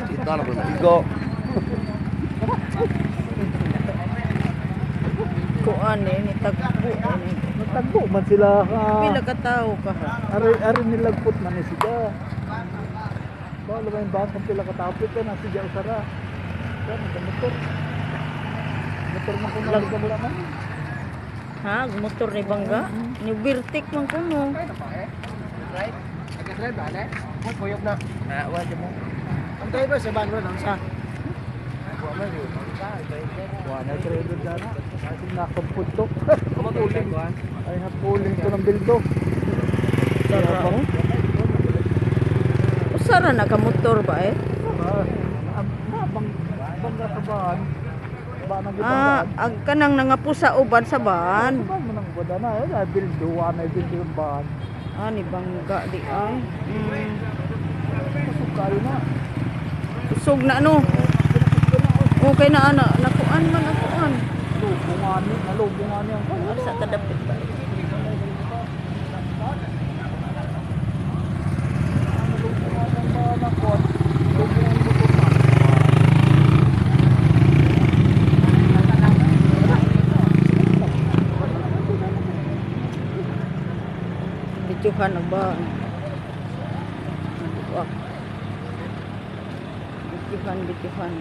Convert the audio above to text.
Kita na po matigo. Kuan ni tagbo ni. Natagbo man sila Pila ka tawo ka? ari nilagpot man ni siya. Ba lumay ba kung pila ka tapit na siya usara. Kan motor. Motor man kuno ka mula man. Ha, motor ni bangga. Ni Birtik man kuno. Right? Nag-drive ba na? Mo kuyog na. Wala mo. Ang driver sa van ron, ang sa. Wala trader dana. Kasi nakapuntok. Kumatuling ko han. Ay napuling ko ng bildo. Sara oh. Usara na ka motor ba eh? Bangga sa bahan. Ba nang Ag kanang nangapusa uban sa ban. Ba mo nang goda na ay bildo wala bildo yung bahan. Ni bangga di ay. Sukali na. Usog na ano. Okay na ana, nakuan man nakuan. Nalubungan yan. Sa kadapit ba? Bituhan na ba? Wah. Bituhan.